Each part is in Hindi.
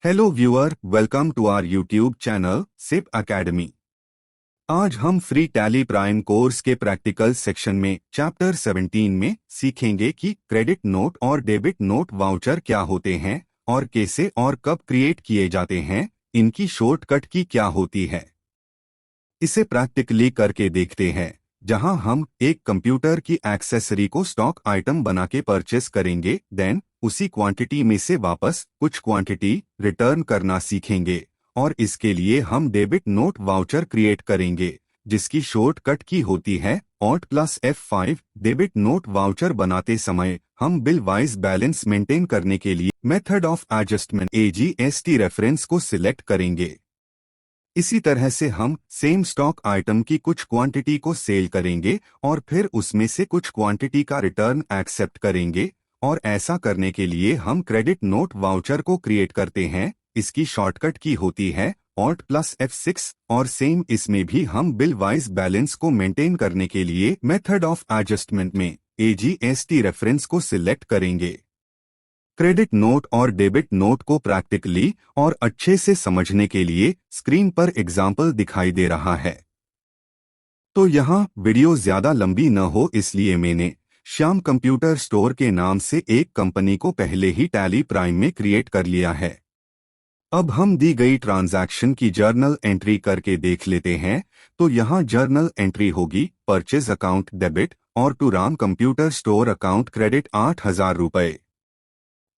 Hello viewer, welcome to our YouTube channel Sip Academy. आज हम फ्री टैली प्राइम कोर्स के प्रैक्टिकल सेक्शन में चैप्टर 17 में सीखेंगे कि क्रेडिट नोट और डेबिट नोट वाउचर क्या होते हैं और कैसे और कब क्रिएट किए जाते हैं, इनकी शॉर्टकट की क्या होती है। इसे प्रैक्टिकली करके देखते हैं, जहां हम एक कंप्यूटर की एक्सेसरी को स्टॉक आइटम बना के परचेस करेंगे, देन उसी क्वांटिटी में से वापस कुछ क्वांटिटी रिटर्न करना सीखेंगे और इसके लिए हम डेबिट नोट वाउचर क्रिएट करेंगे, जिसकी शॉर्टकट की होती है Alt+F5। डेबिट नोट वाउचर बनाते समय हम बिल वाइज बैलेंस मेंटेन करने के लिए method of adjustment AGST reference को सिलेक्ट करेंगे। इसी तरह से हम सेम स्टॉक आइटम की कुछ क्वांटिटी को सेल करेंगे और फिर उसमें से कुछ क्वांटिटी का रिटर्न एक्सेप्ट करेंगे, और ऐसा करने के लिए हम क्रेडिट नोट वाउचर को क्रिएट करते हैं। इसकी शॉर्टकट की होती है Alt+F6, और सेम इसमें भी हम बिल वाइज बैलेंस को मेंटेन करने के लिए मेथड ऑफ एडजस्टमेंट में AGST रेफरेंस को सिलेक्ट करेंगे। क्रेडिट नोट और डेबिट नोट को प्रैक्टिकली और अच्छे से समझने के लिए स्क्रीन पर एग्जाम्पल दिखाई दे रहा है। तो यहाँ वीडियो ज्यादा लंबी न हो, इसलिए मैंने श्याम कंप्यूटर स्टोर के नाम से एक कंपनी को पहले ही टैली प्राइम में क्रिएट कर लिया है। अब हम दी गई ट्रांजैक्शन की जर्नल एंट्री करके देख लेते हैं। तो यहाँ जर्नल एंट्री होगी परचेज अकाउंट डेबिट और to Ram computer store account credit 8,000 रुपये।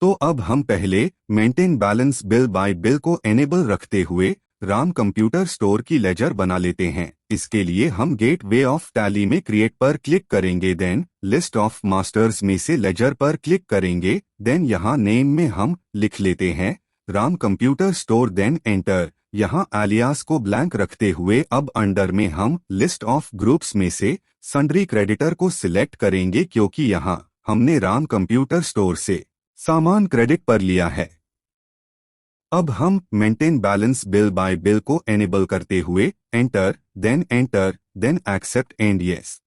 तो अब हम पहले maintain balance bill by bill को एनेबल रखते हुए राम कंप्यूटर स्टोर की लेजर बना लेते हैं। इसके लिए हम गेटवे ऑफ टैली में क्रिएट पर क्लिक करेंगे, देन लिस्ट ऑफ मास्टर्स में से लेजर पर क्लिक करेंगे, देन यहाँ नेम में हम लिख लेते हैं Ram computer store, then enter. यहाँ एलियास को ब्लैंक रखते हुए अब अंडर में हम लिस्ट ऑफ ग्रुप्स में से सन्ड्री क्रेडिटर को सिलेक्ट करेंगे, क्योंकि यहाँ हमने राम कंप्यूटर स्टोर से सामान क्रेडिट पर लिया है। अब हम maintain balance bill by bill को एनेबल करते हुए enter, then accept and yes.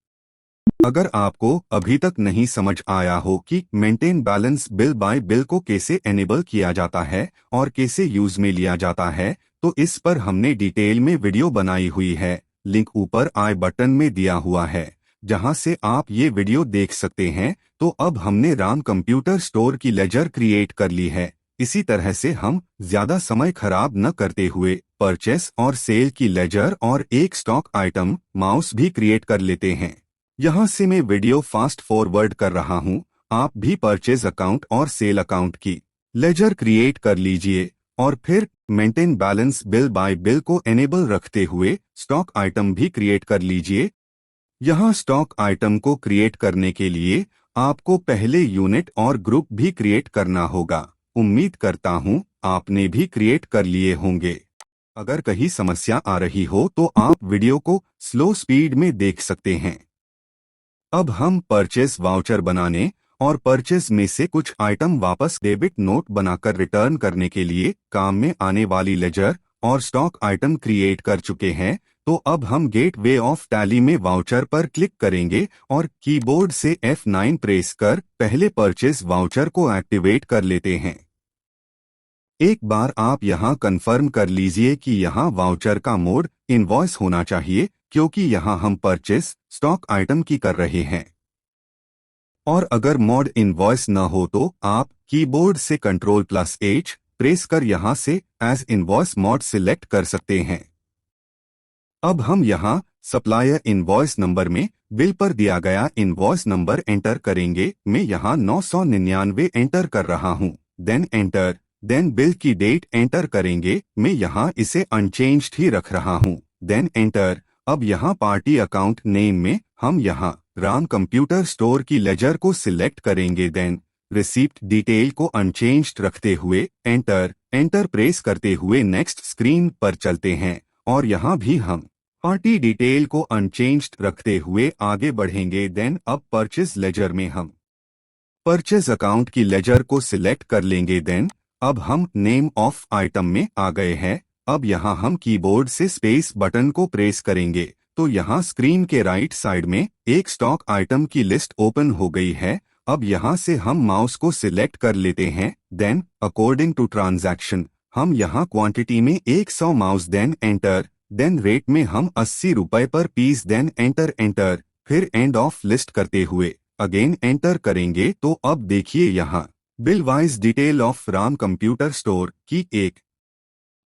अगर आपको अभी तक नहीं समझ आया हो कि maintain balance bill by bill को कैसे एनेबल किया जाता है और कैसे यूज में लिया जाता है, तो इस पर हमने डिटेल में वीडियो बनाई हुई है। लिंक ऊपर आई बटन में दिया हुआ है, जहां से आप ये वीडियो देख सकते हैं। तो अब हमने राम कंप्यूटर स्टोर की लेजर क्रिएट कर ली है। इसी तरह से हम ज्यादा समय खराब न करते हुए परचेस और सेल की लेजर और एक स्टॉक आइटम माउस भी क्रिएट कर लेते हैं। यहाँ से मैं वीडियो फास्ट फॉरवर्ड कर रहा हूँ। आप भी परचेज अकाउंट और सेल अकाउंट की लेजर क्रिएट कर लीजिए और फिर maintain balance bill by bill को एनेबल रखते हुए स्टॉक आइटम भी क्रिएट कर लीजिए। यहाँ स्टॉक आइटम को क्रिएट करने के लिए आपको पहले यूनिट और ग्रुप भी क्रिएट करना होगा। उम्मीद करता हूँ आपने भी क्रिएट कर लिए होंगे। अगर कहीं समस्या आ रही हो तो आप वीडियो को स्लो स्पीड में देख सकते हैं। अब हम परचेस वाउचर बनाने और परचेस में से कुछ आइटम वापस डेबिट नोट बनाकर रिटर्न करने के लिए काम में आने वाली लेजर और स्टॉक आइटम क्रिएट कर चुके हैं। तो अब हम गेटवे ऑफ टैली में वाउचर पर क्लिक करेंगे और कीबोर्ड से F9 प्रेस कर पहले परचेस वाउचर को एक्टिवेट कर लेते हैं। एक बार आप यहां कंफर्म कर लीजिए कि यहां वाउचर का मोड इनवॉइस होना चाहिए, क्योंकि यहां हम परचेस स्टॉक आइटम की कर रहे हैं। और अगर मोड इनवॉइस न हो तो आप कीबोर्ड से Ctrl+H प्रेस कर यहां से एज इनवॉइस मोड सिलेक्ट कर सकते हैं। अब हम यहां सप्लायर इनवॉइस नंबर में बिल पर दिया गया इनवॉइस नंबर एंटर करेंगे। मैं यहां 999 एंटर कर रहा हूं, देन एंटर, देन बिल की डेट एंटर करेंगे। मैं यहां इसे अनचेंज्ड ही रख रहा हूं, देन एंटर। अब यहां पार्टी अकाउंट नेम में हम यहां राम कंप्यूटर स्टोर की लेजर को सिलेक्ट करेंगे, देन रिसीप्ट डिटेल को अनचेंज्ड रखते हुए एंटर प्रेस करते हुए नेक्स्ट स्क्रीन पर चलते हैं। और यहाँ भी हम पार्टी डिटेल को अनचेंज्ड रखते हुए आगे बढ़ेंगे। देन अब परचेज लेजर में हम परचेज अकाउंट की लेजर को सिलेक्ट कर लेंगे। देन अब हम नेम ऑफ आइटम में आ गए हैं। अब यहाँ हम कीबोर्ड से स्पेस बटन को प्रेस करेंगे तो यहाँ स्क्रीन के राइट साइड में एक स्टॉक आइटम की लिस्ट ओपन हो गई है। अब यहाँ से हम माउस को सिलेक्ट कर लेते हैं, देन अकॉर्डिंग टू ट्रांजैक्शन हम यहाँ क्वांटिटी में 100 mouse then enter, then rate में हम 80 रुपए पर पीस देन एंटर, फिर एंड ऑफ लिस्ट करते हुए अगेन एंटर करेंगे। तो अब देखिए यहाँ bill wise detail of Ram computer store की एक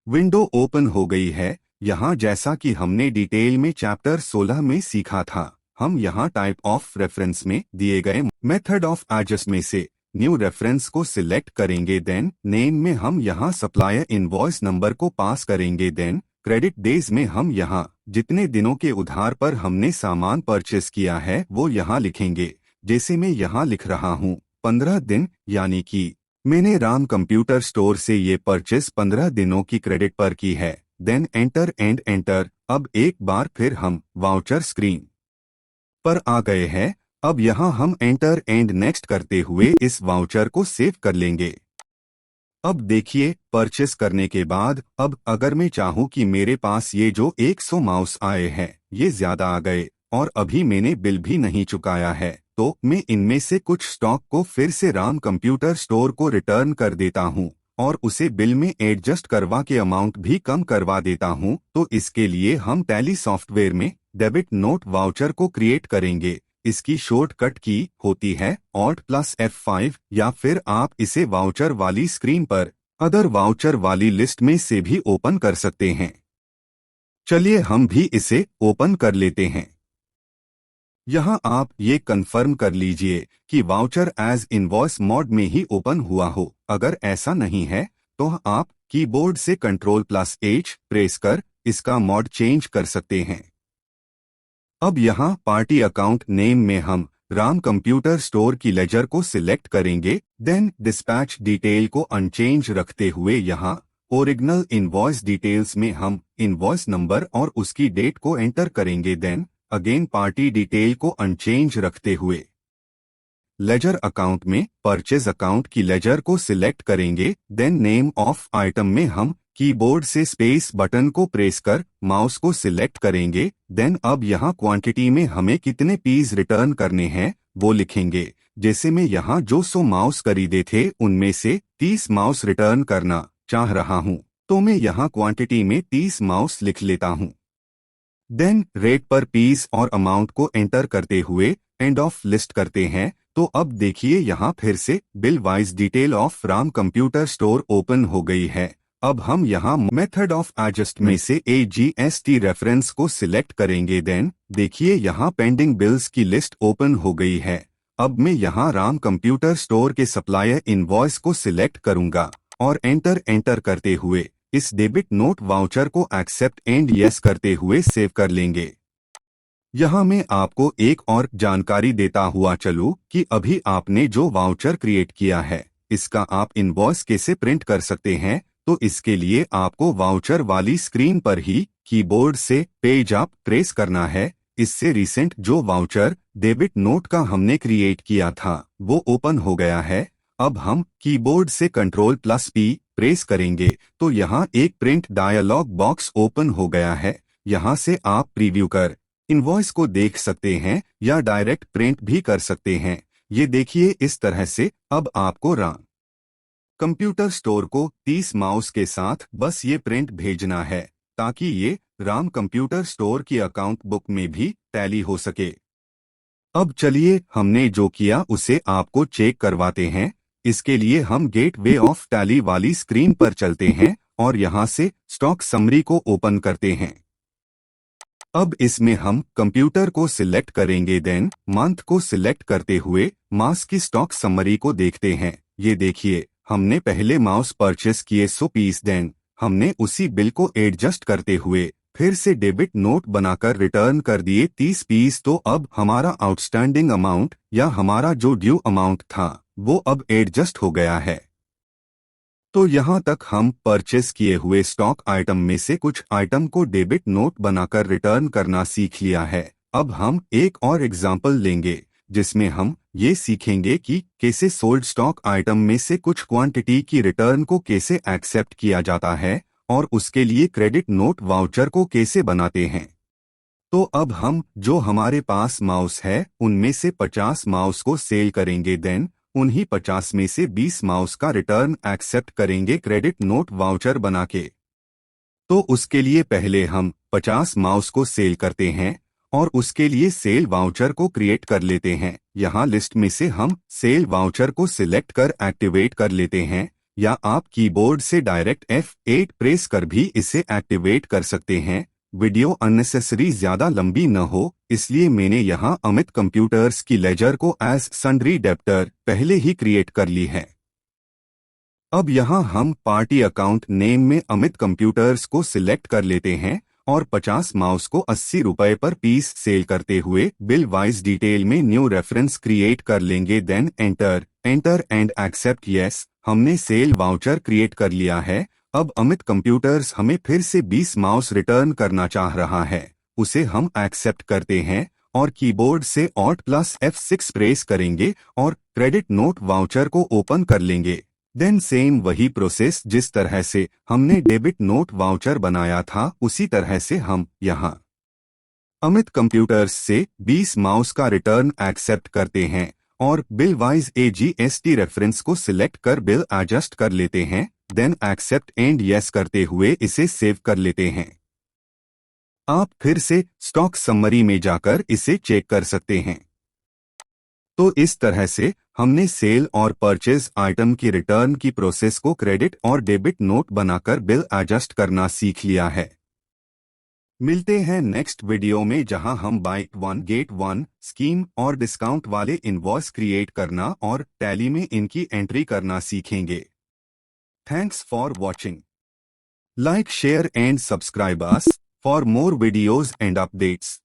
विंडो ओपन हो गई है। यहाँ जैसा कि हमने डिटेल में चैप्टर 16 में सीखा था, हम यहाँ टाइप ऑफ रेफरेंस में दिए गए मेथड ऑफ एडजस्ट में से न्यू रेफरेंस को सिलेक्ट करेंगे। देन नेम में हम यहाँ सप्लायर इनवॉइस नंबर को पास करेंगे। देन क्रेडिट डेज में हम यहाँ जितने दिनों के उधार पर हमने सामान परचेस किया है वो यहाँ लिखेंगे। जैसे मैं यहाँ लिख रहा हूँ 15 दिन, यानी कि मैंने राम कंप्यूटर स्टोर से ये परचेस 15 दिनों की क्रेडिट पर की है। Then enter and enter. अब एक बार फिर हम वाउचर स्क्रीन पर आ गए हैं। अब यहाँ हम एंटर एंड नेक्स्ट करते हुए इस वाउचर को सेव कर लेंगे। अब देखिए परचेस करने के बाद अब अगर मैं चाहूँ कि मेरे पास ये जो 100 माउस आए हैं ये ज्यादा आ गए और अभी मैंने बिल भी नहीं चुकाया है, तो मैं इनमें से कुछ स्टॉक को फिर से राम कंप्यूटर स्टोर को रिटर्न कर देता हूं और उसे बिल में एडजस्ट करवा के अमाउंट भी कम करवा देता हूं। तो इसके लिए हम टैली सॉफ्टवेयर में डेबिट नोट वाउचर को क्रिएट करेंगे। इसकी शॉर्टकट की होती है Alt+F5, या फिर आप इसे वाउचर वाली स्क्रीन पर अदर वाउचर वाली लिस्ट में से भी ओपन कर सकते हैं। चलिए हम भी इसे ओपन कर लेते हैं। यहाँ आप ये कंफर्म कर लीजिए कि वाउचर एज इनवॉइस मोड में ही ओपन हुआ हो। अगर ऐसा नहीं है तो आप कीबोर्ड से Ctrl+H प्रेस कर इसका मोड चेंज कर सकते हैं। अब यहाँ पार्टी अकाउंट नेम में हम राम कंप्यूटर स्टोर की लेजर को सिलेक्ट करेंगे। देन डिस्पैच डिटेल को अनचेंज रखते हुए यहाँ ओरिजिनल इनवॉइस डिटेल्स में हम इनवॉइस नंबर और उसकी डेट को एंटर करेंगे। देन अगेन पार्टी डिटेल को अनचेंज रखते हुए लेजर अकाउंट में परचेज अकाउंट की लेजर को सिलेक्ट करेंगे। देन नेम ऑफ आइटम में हम कीबोर्ड से स्पेस बटन को प्रेस कर माउस को सिलेक्ट करेंगे। देन अब यहाँ क्वांटिटी में हमें कितने पीस रिटर्न करने हैं वो लिखेंगे। जैसे मैं यहाँ जो 100 माउस खरीदे थे उनमें से 30 माउस रिटर्न करना चाह रहा हूँ, तो मैं यहाँ क्वांटिटी में 30 माउस लिख लेता हूँ। देन रेट पर पीस और अमाउंट को एंटर करते हुए एंड ऑफ लिस्ट करते हैं। तो अब देखिए यहाँ फिर से bill wise detail of Ram computer store open हो गई है। अब हम यहाँ मेथड ऑफ एडजस्ट में से AGST रेफरेंस को सिलेक्ट करेंगे। देन देखिए यहाँ पेंडिंग बिल्स की लिस्ट ओपन हो गई है। अब मैं यहाँ राम कंप्यूटर स्टोर के सप्लायर इनवॉइस को सिलेक्ट करूंगा और एंटर करते हुए इस डेबिट नोट वाउचर को एक्सेप्ट एंड यस करते हुए सेव कर लेंगे। यहाँ मैं आपको एक और जानकारी देता हुआ चलूं कि अभी आपने जो वाउचर क्रिएट किया है इसका आप इनवॉइस कैसे प्रिंट कर सकते हैं। तो इसके लिए आपको वाउचर वाली स्क्रीन पर ही कीबोर्ड से पेज अप प्रेस करना है। इससे रिसेंट जो वाउचर डेबिट नोट का हमने क्रिएट किया था वो ओपन हो गया है। अब हम कीबोर्ड से Ctrl+P प्रेस करेंगे तो यहाँ एक प्रिंट डायलॉग बॉक्स ओपन हो गया है। यहाँ से आप प्रीव्यू कर इनवॉइस को देख सकते हैं या डायरेक्ट प्रिंट भी कर सकते हैं। ये देखिए इस तरह से अब आपको राम कंप्यूटर स्टोर को 30 माउस के साथ बस ये प्रिंट भेजना है ताकि ये राम कंप्यूटर स्टोर की अकाउंट बुक में भी टैली हो सके। अब चलिए हमने जो किया उसे आपको चेक करवाते हैं। इसके लिए हम गेटवे ऑफ टैली वाली स्क्रीन पर चलते हैं और यहाँ से स्टॉक समरी को ओपन करते हैं। अब इसमें हम कंप्यूटर को सिलेक्ट करेंगे। देन मंथ को सिलेक्ट करते हुए मास की स्टॉक समरी को देखते हैं। ये देखिए हमने पहले माउस परचेस किए 100 पीस। देन हमने उसी बिल को एडजस्ट करते हुए फिर से डेबिट नोट बनाकर रिटर्न कर दिए 30 पीस। तो अब हमारा आउटस्टैंडिंग अमाउंट या हमारा जो ड्यू अमाउंट था वो अब एडजस्ट हो गया है। तो यहाँ तक हम परचेस किए हुए स्टॉक आइटम में से कुछ आइटम को डेबिट नोट बनाकर रिटर्न करना सीख लिया है। अब हम एक और एग्जाम्पल लेंगे जिसमें हम ये सीखेंगे कि कैसे सोल्ड स्टॉक आइटम में से कुछ क्वांटिटी की रिटर्न को कैसे एक्सेप्ट किया जाता है और उसके लिए क्रेडिट नोट वाउचर को कैसे बनाते हैं। तो अब हम जो हमारे पास माउस है उनमें से 50 माउस को सेल करेंगे। देन उन्हीं 50 में से 20 माउस का रिटर्न एक्सेप्ट करेंगे क्रेडिट नोट वाउचर बना के। तो उसके लिए पहले हम 50 माउस को सेल करते हैं और उसके लिए सेल वाउचर को क्रिएट कर लेते हैं। यहाँ लिस्ट में से हम सेल वाउचर को सिलेक्ट कर एक्टिवेट कर लेते हैं, या आप कीबोर्ड से डायरेक्ट F8 प्रेस कर भी इसे एक्टिवेट कर सकते हैं। वीडियो अननेसेसरी ज्यादा लंबी न हो, इसलिए मैंने यहाँ अमित कंप्यूटर्स की लेजर को एज सन्ड्री डेप्टर पहले ही क्रिएट कर ली है। अब यहाँ हम पार्टी अकाउंट नेम में अमित कंप्यूटर्स को सिलेक्ट कर लेते हैं और 50 माउस को 80 रुपए पर पीस सेल करते हुए बिल वाइज डिटेल में न्यू रेफरेंस क्रिएट कर लेंगे। Then enter and accept yes. हमने सेल वाउचर क्रिएट कर लिया है। अब अमित कंप्यूटर्स हमें फिर से 20 माउस रिटर्न करना चाह रहा है, उसे हम एक्सेप्ट करते हैं और कीबोर्ड से Alt+F6 प्रेस करेंगे और क्रेडिट नोट वाउचर को ओपन कर लेंगे। देन सेम वही प्रोसेस जिस तरह से हमने डेबिट नोट वाउचर बनाया था, उसी तरह से हम यहाँ अमित कंप्यूटर्स से 20 माउस का रिटर्न एक्सेप्ट करते हैं और बिल वाइज AGST रेफरेंस को सिलेक्ट कर बिल एडजस्ट कर लेते हैं। देन एक्सेप्ट एंड यस करते हुए इसे सेव कर लेते हैं। आप फिर से स्टॉक समरी में जाकर इसे चेक कर सकते हैं। तो इस तरह से हमने सेल और परचेज आइटम की रिटर्न की प्रोसेस को क्रेडिट और डेबिट नोट बनाकर बिल एडजस्ट करना सीख लिया है। मिलते हैं नेक्स्ट वीडियो में, जहां हम by one get one scheme और डिस्काउंट वाले इनवॉइस क्रिएट करना और टैली में इनकी एंट्री करना सीखेंगे। Thanks for watching. Like, share and subscribe us for more videos and updates.